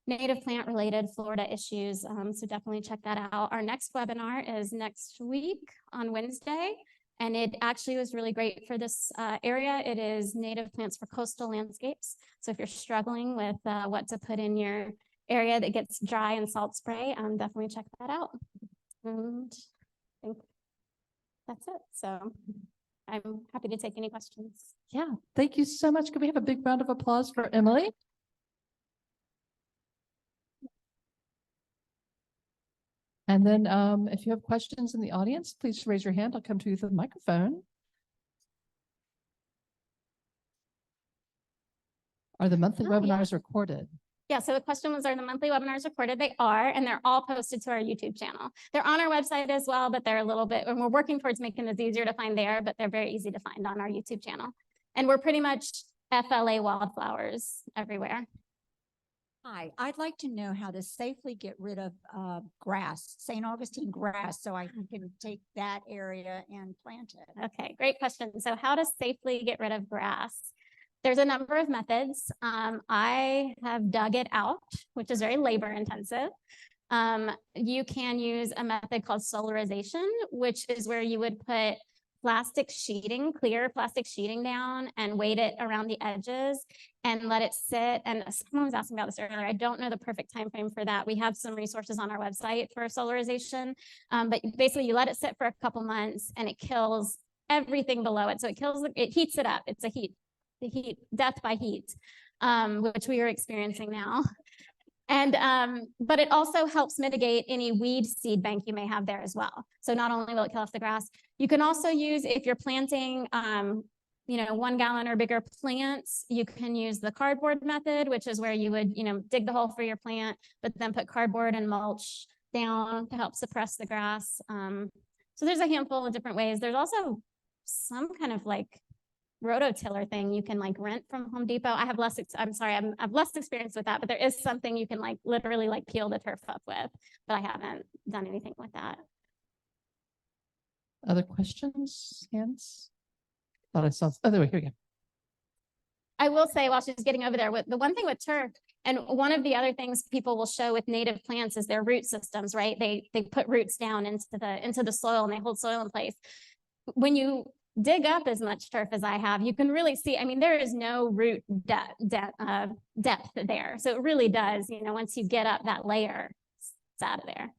native plant related Florida issues. So definitely check that out. Our next webinar is next week on Wednesday. And it actually was really great for this area. It is native plants for coastal landscapes. So if you're struggling with what to put in your area that gets dry and salt spray, definitely check that out. And I think that's it. So I'm happy to take any questions. Yeah, thank you so much. Can we have a big round of applause for Emily? And then if you have questions in the audience, please raise your hand. I'll come to you with the microphone. Are the monthly webinars recorded? Yeah, so the question was, are the monthly webinars recorded? They are, and they're all posted to our YouTube channel. They're on our website as well, but they're a little bit, and we're working towards making this easier to find there, but they're very easy to find on our YouTube channel. And we're pretty much FLA Wildflowers everywhere. Hi, I'd like to know how to safely get rid of grass, St. Augustine grass, so I can take that area and plant it. Okay, great question. So how to safely get rid of grass? There's a number of methods. I have dug it out, which is very labor intensive. You can use a method called solarization, which is where you would put plastic sheeting, clear plastic sheeting down and weight it around the edges and let it sit. And someone was asking about this earlier. I don't know the perfect time frame for that. We have some resources on our website for solarization, but basically you let it sit for a couple months and it kills everything below it. So it heats it up. It's a death by heat, which we are experiencing now. And but it also helps mitigate any weed seed bank you may have there as well. So not only will it kill off the grass, you can also use, if you're planting 1 gallon or bigger plants, you can use the cardboard method, which is where you would dig the hole for your plant, but then put cardboard and mulch down to help suppress the grass. So there's a handful of different ways. There's also some kind of rototiller thing you can rent from Home Depot. I have less experience with that, but there is something you can literally peel the turf up with, but I haven't done anything with that. Other questions? Hands? Thought I saw. Oh, here we go. I will say, while she's getting over there, the one thing with turf, and one of the other things people will show with native plants is their root systems, right? They put roots down into the soil and they hold soil in place. When you dig up as much turf as I have, you can really see, there is no root depth there. So it really does, once you get up that layer, it's out of there.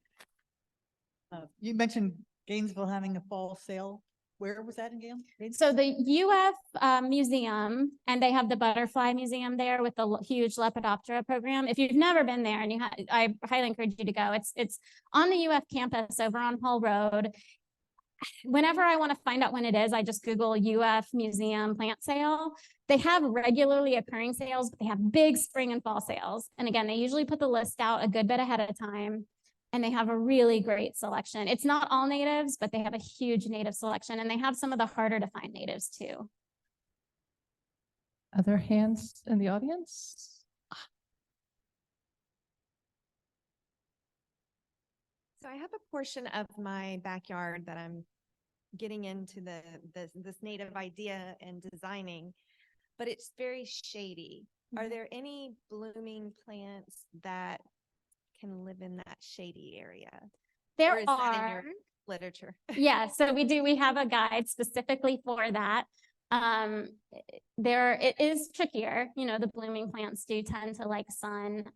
You mentioned Gainesville having a fall sale. Where was that in Gainesville? So the UF Museum, and they have the Butterfly Museum there with the huge Lepidoptera program. If you've never been there, and I highly encourage you to go. It's on the UF campus over on Hull Road. Whenever I want to find out when it is, I just Google UF Museum plant sale. They have regularly occurring sales, but they have big spring and fall sales. And again, they usually put the list out a good bit ahead of time, and they have a really great selection. It's not all natives, but they have a huge native selection, and they have some of the harder to find natives too. Other hands in the audience? So I have a portion of my backyard that I'm getting into this native idea and designing, but it's very shady. Are there any blooming plants that can live in that shady area? There Or is that in are. your literature? Yeah, so we have a guide specifically for that. It is trickier, the blooming plants do tend to like sun.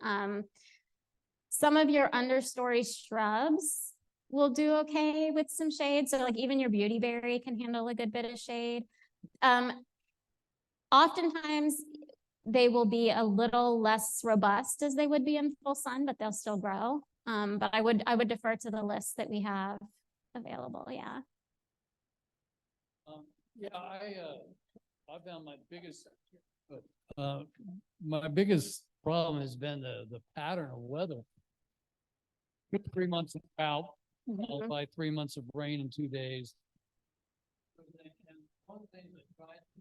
Some of your understory shrubs will do okay with some shade. So even your beautyberry can handle a good bit of shade. Oftentimes they will be a little less robust as they would be in full sun, but they'll still grow. But I would defer to the list that we have available, yeah. Yeah, I found my biggest problem has been the pattern of weather. 3 months of drought, followed Mhm. by 3 months of rain in 2 days. And one thing that I tried to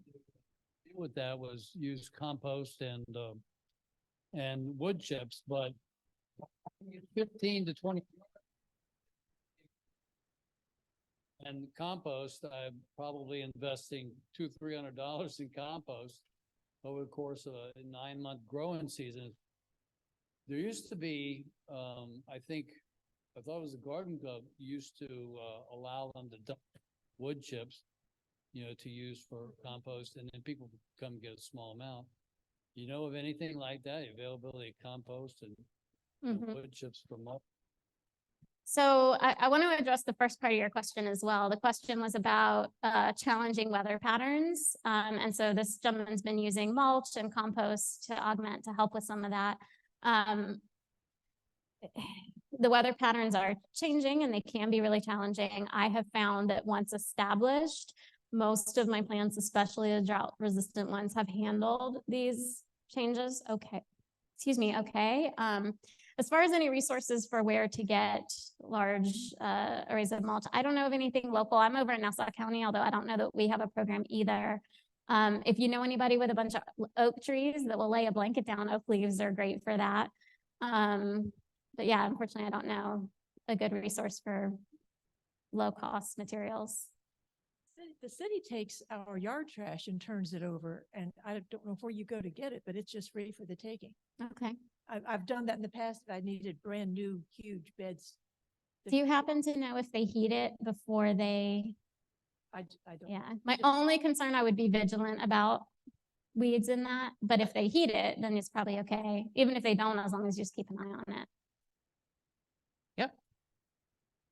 deal with that was use compost and wood chips, but 15 to 20. And compost, I'm probably investing $200-300 in compost over the course of a 9-month growing season. There used to be, I thought it was the Garden Club used to allow them to dump wood chips, to use for compost, and then people would come get a small amount. You know of anything like that? Availability of compost and wood chips for mulch? So I want to address the first part of your question as well. The question was about challenging weather patterns. And so this gentleman's been using mulch and compost to augment, to help with some of that. The weather patterns are changing and they can be really challenging. I have found that once established, most of my plants, especially the drought resistant ones, have handled these changes okay. As far as any resources for where to get large arrays of mulch, I don't know of anything local. I'm over in Nassau County, although I don't know that we have a program either. If you know anybody with a bunch of oak trees that will lay a blanket down, oak leaves are great for that. But yeah, unfortunately, I don't know a good resource for low cost materials. The city takes our yard trash and turns it over, and I don't know where you go to get it, but it's just free for the taking. Okay. I've done that in the past. I needed brand new, huge beds. Do you happen to know if they heat it before they? I don't. Yeah, my only concern, I would be vigilant about weeds in that, but if they heat it, then it's probably okay. Even if they don't, as long as you just keep an eye on it. Yep.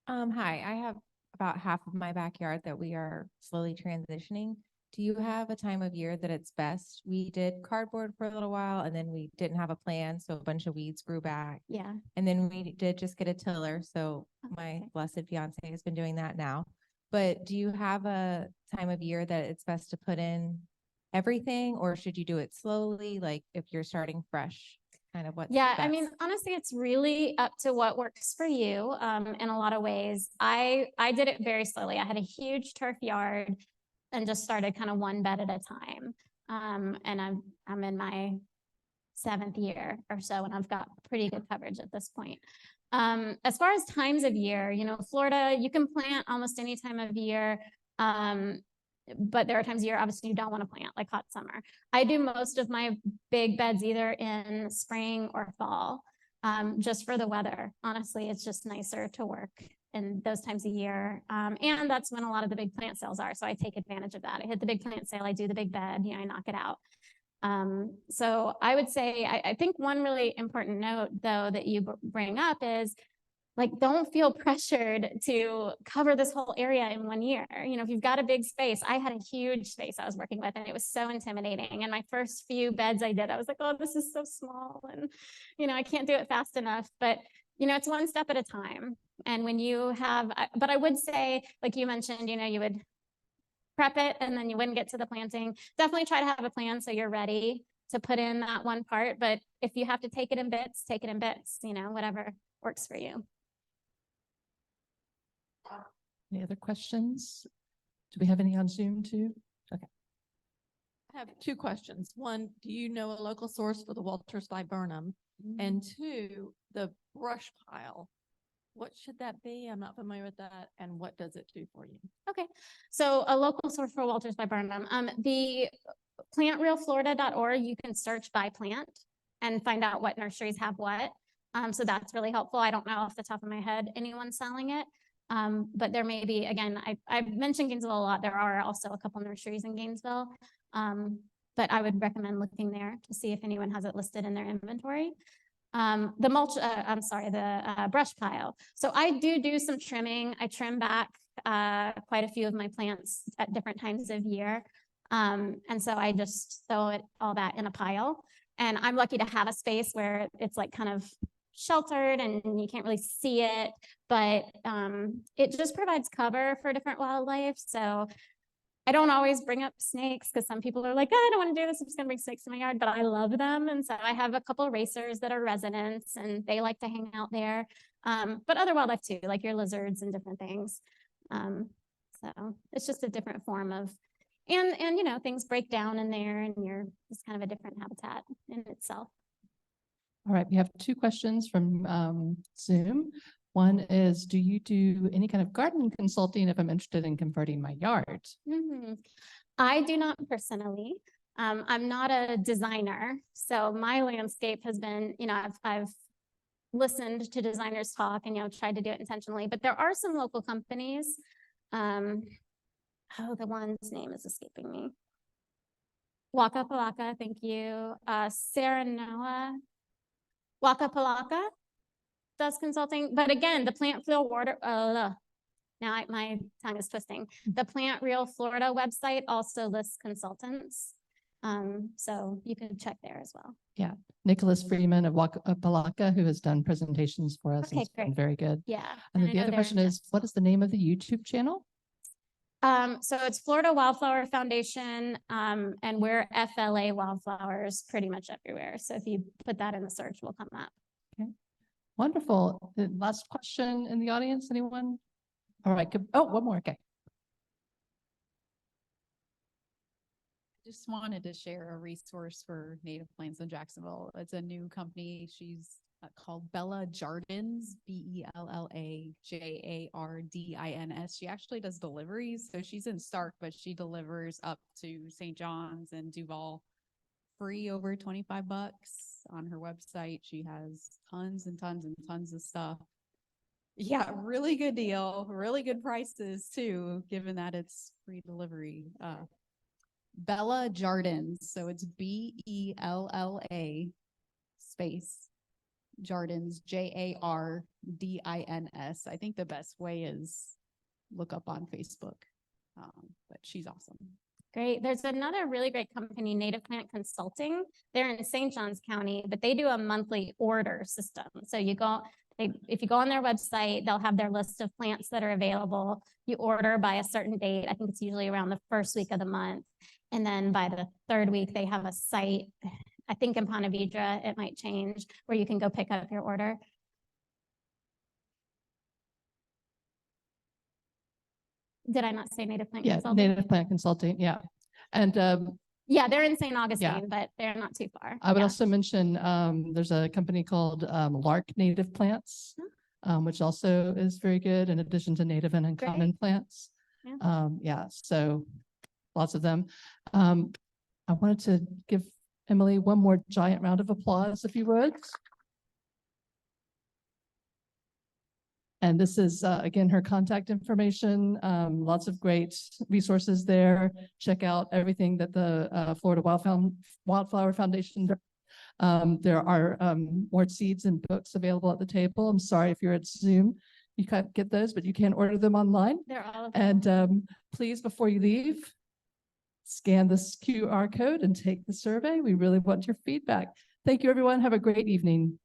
Hi, I have about half of my backyard that we are slowly transitioning. Do you have a time of year that it's best? We did cardboard for a little while and then we didn't have a plan, so a bunch of weeds grew back. Yeah. And then we did just get a tiller, so my blessed fiance has been doing that now. But do you have a time of year that it's best to put in everything, or should you do it slowly, like if you're starting fresh? Kind of what? Yeah, I mean, honestly, it's really up to what works for you in a lot of ways. I did it very slowly. I had a huge turf yard and just started kind of one bed at a time. And I'm in my 7th year or so, and I've got pretty good coverage at this point. As far as times of year, Florida, you can plant almost any time of year. But there are times of year, obviously, you don't want to plant, like hot summer. I do most of my big beds either in spring or fall, just for the weather. Honestly, it's just nicer to work in those times of year. And that's when a lot of the big plant sales are. So I take advantage of that. I hit the big plant sale, I do the big bed, I knock it out. So I would say, I think one really important note, though, that you bring up is, like, don't feel pressured to cover this whole area in 1 year. If you've got a big space, I had a huge space I was working with, and it was so intimidating. And my first few beds I did, I was like, oh, this is so small. And, I can't do it fast enough. But, it's one step at a time. And when you have, but I would say, like you mentioned, you would prep it and then you wouldn't get to the planting. Definitely try to have a plan so you're ready to put in that one part. But if you have to take it in bits, take it in bits, whatever works for you. Any other questions? Do we have any on Zoom too? Okay. I have 2 questions. One, do you know a local source for the Walters by Burnham? And 2, the brush pile. What should that be? I'm not familiar with that. And what does it do for you? Okay. So a local source for Walters by Burnham. The plantrealflorida.org, you can search by plant and find out what nurseries have what. So that's really helpful. I don't know off the top of my head anyone selling it. But there may be, again, I've mentioned Gainesville a lot. There are also a couple nurseries in Gainesville. But I would recommend looking there to see if anyone has it listed in their inventory. The mulch, the brush pile. So I do some trimming. I trim back quite a few of my plants at different times of year. And so I just throw all that in a pile. And I'm lucky to have a space where it's like kind of sheltered and you can't really see it, but it just provides cover for different wildlife. So I don't always bring up snakes because some people are like, oh, I don't want to do this. I'm just going to bring snakes in my yard, but I love them. And so I have a couple racers that are residents and they like to hang out there. But other wildlife too, like your lizards and different things. So it's just a different form of, and you know, things break down in there and it's kind of a different habitat in itself. All right, we have 2 questions from Zoom. One is, do you do any kind of gardening consulting if I'm interested in converting my yard? I do not personally. I'm not a designer. So my landscape has been, you know, I've listened to designers talk and, you know, tried to do it intentionally, but there are some local companies. Oh, the one's name is escaping me. Waka Palaka, thank you. Sarah Noah, Waka Palaka does consulting, but again, the Plant Real Water, now my tongue is twisting. The Plant Real Florida website also lists consultants. So you can check there as well. Yeah, Nicholas Freeman of Waka Palaka, who has done presentations for us. Okay, It's been great. very good. Yeah. And I then the know other they're question is, what is the name of the YouTube channel? So it's Florida Wildflower Foundation, and we're FLA Wildflowers pretty much everywhere. So if you put that in the search, we'll come up. Okay, wonderful. The last question in the audience, anyone? All right, good. Oh, one more, okay. Just wanted to share a resource for native plants in Jacksonville. It's a new company. She's called Bella Jardins, BELLA JARDINS. She actually does deliveries. So she's in Stark, but she delivers up to St. John's and Duval free over $25 on her website. She has tons and tons and tons of stuff. Yeah, really good deal, really good prices too, given that it's free delivery. Bella Jardins. So it's BELLA space Jardins, JARDINS. I think the best way is look up on Facebook, but she's awesome. Great. There's another really great company, Native Plant Consulting. They're in St. Johns County, but they do a monthly order system. So you go, if you go on their website, they'll have their list of plants that are available. You order by a certain date. I think it's usually around the first week of the month. And then by the 3rd week, they have a site, I think in Ponte Vedra, it might change, where you can go pick up your order. Did I not say Native Plant Yeah, Consulting? Native Plant Consulting, yeah. And yeah, they're in St. Augustine, but they're not too far. I would Yeah. also mention there's a company called Lark Native Plants, which also is very good in addition to native and uncommon plants. Yeah. So lots of them. I wanted to give Emily one more giant round of applause, if you would. And this is, again, her contact information, lots of great resources there. Check out everything that the Florida Wildflower Foundation does. There are more seeds and books available at the table. I'm sorry if you're at Zoom, you can't get those, but you can order them online. They're all And please, before you leave, scan this QR code and take the survey. We really want your feedback. Thank you, everyone. Have a great evening.